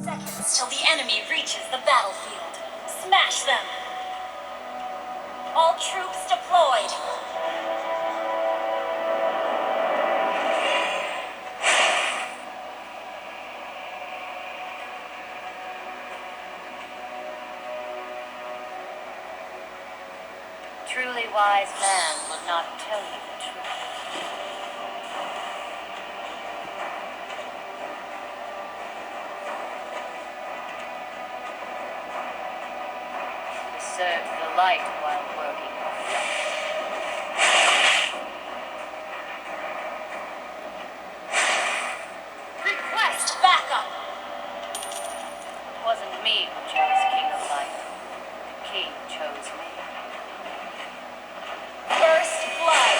Seconds till the enemy reaches the battlefield. Smash them! All troops deployed! Truly wise man will not tell you the truth. We serve the light while working on dark. Request backup! It wasn't me who chose King of Light. The king chose me. First blood!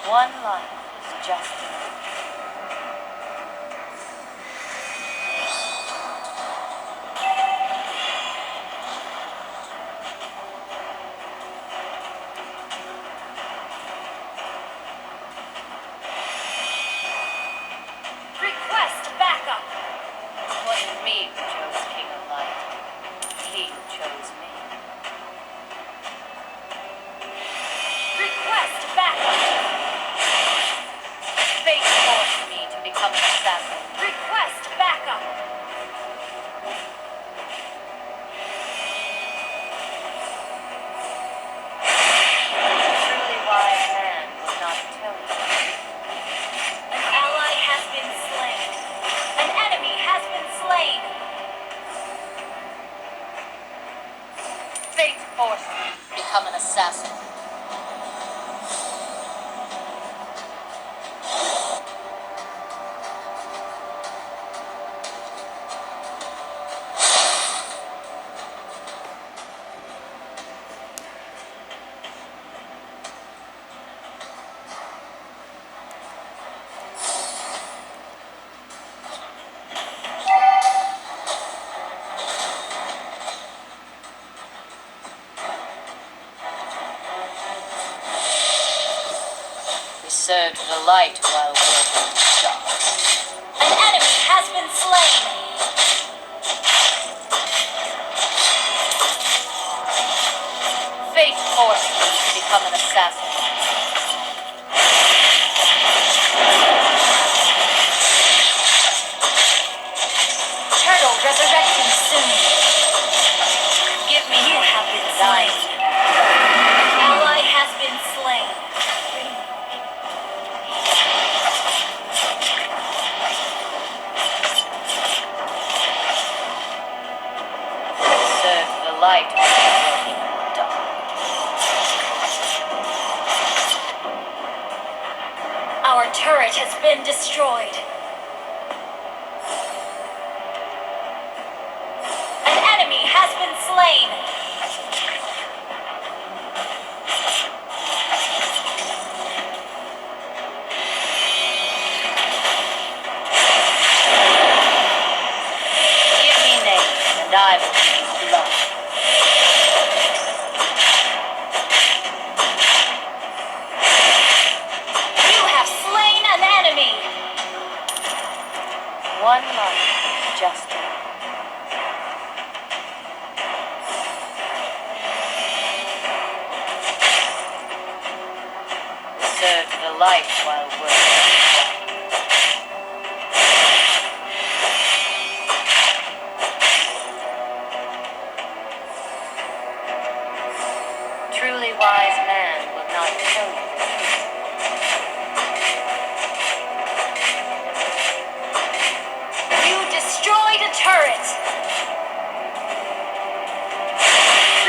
One life is just enough. Request backup! It wasn't me who chose King of Light. The king chose me. Request backup! Fate forced me to become an assassin. Request backup! Truly wise man will not tell you. An ally has been slain. An enemy has been slain. Fate forced me to become an assassin. We served the light while working the dark. An enemy has been slain. Fate forced me to become an assassin. Turtle resurrecting soon. Give me You your have been dying. slain. An ally has been slain. Serve the light while working the dark. Our turret has been destroyed. An enemy has been slain. Give me names and I will give you blood. You have slain an enemy. One life is just enough. We serve the light while working. Truly wise man will not tell you the truth. You destroyed a turret.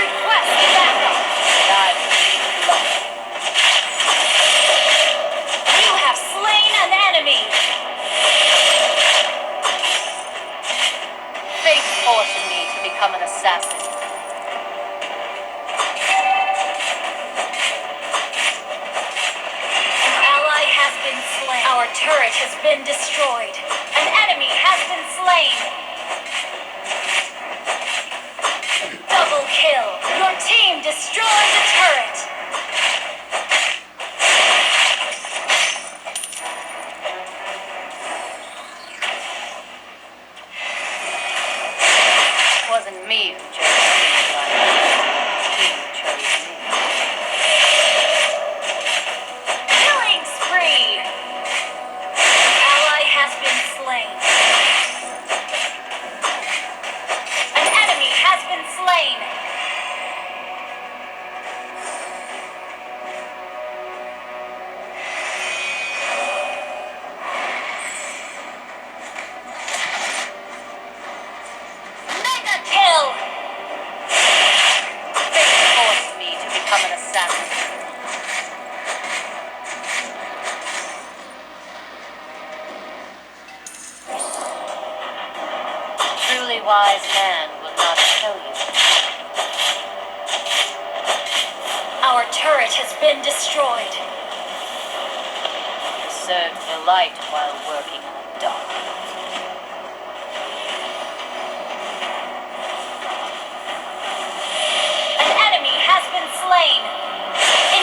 Request backup. And I will give you blood. You have slain an enemy. Fate forced me to become an assassin. An ally has been slain. Our turret has been destroyed. An enemy has been slain. Double kill. Your turret has been destroyed. Serve the light while working in the dark. An enemy has been slain.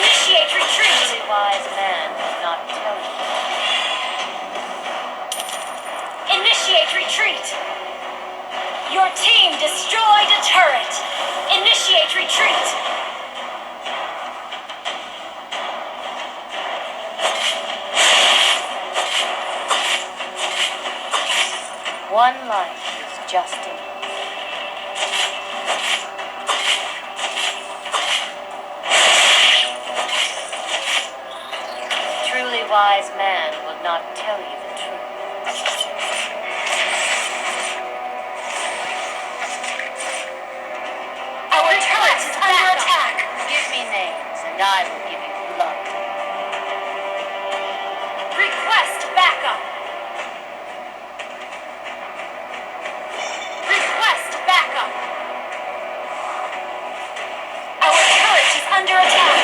Initiate retreat. Truly wise man will not tell you. Initiate retreat. Your team destroyed a turret. Initiate retreat. One life is just enough. Truly wise man will not tell you the truth. Our turret is under attack. Give me names and I will give you blood. Request backup. Request backup. Our turret is under attack.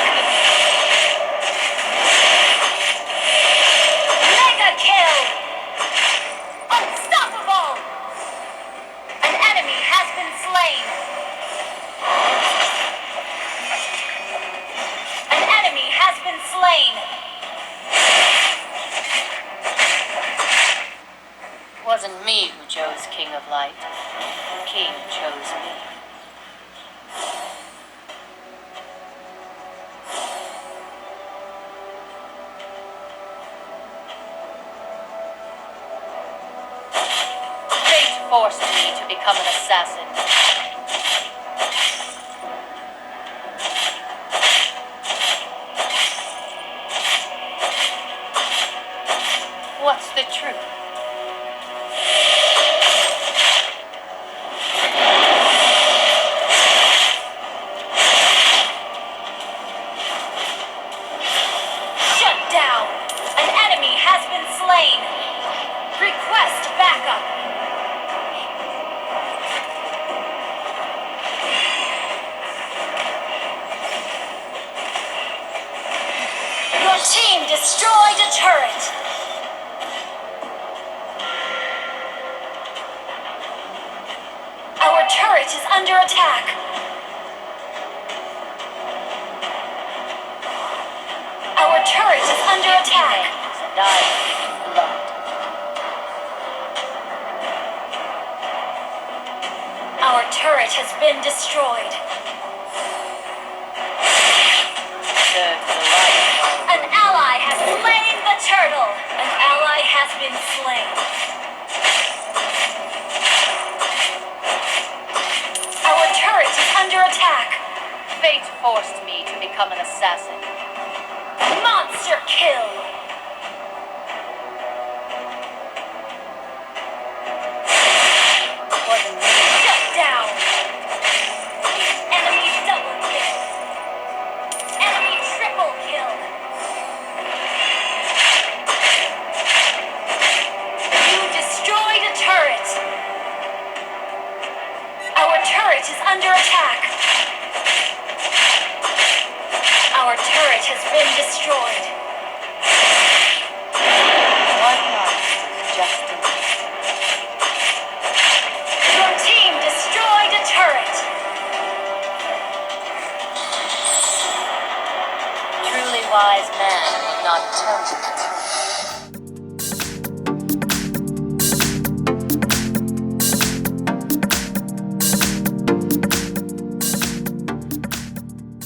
Mega kill. Unstoppable. An enemy has been slain. An enemy has been slain. Wasn't me who chose King of Light. King chose me. Fate forced me to become an assassin. What's the truth? Shut down. An enemy has been slain. Request backup. Your team destroyed a turret. Our turret is under attack. Our turret is under Give me attack. names and I will give you blood. Our turret has been destroyed. Serve the light while An ally has slain the turtle. An ally has been slain. Our turret is under attack. Fate forced me to become an assassin. Monster kill. Wasn't me. Shut down. Enemy double kill. Enemy triple kill. You destroyed a turret. Our turret is under attack. Our turret has been destroyed. One life is just enough. Your team destroyed a turret. Truly wise man will not tell you the truth.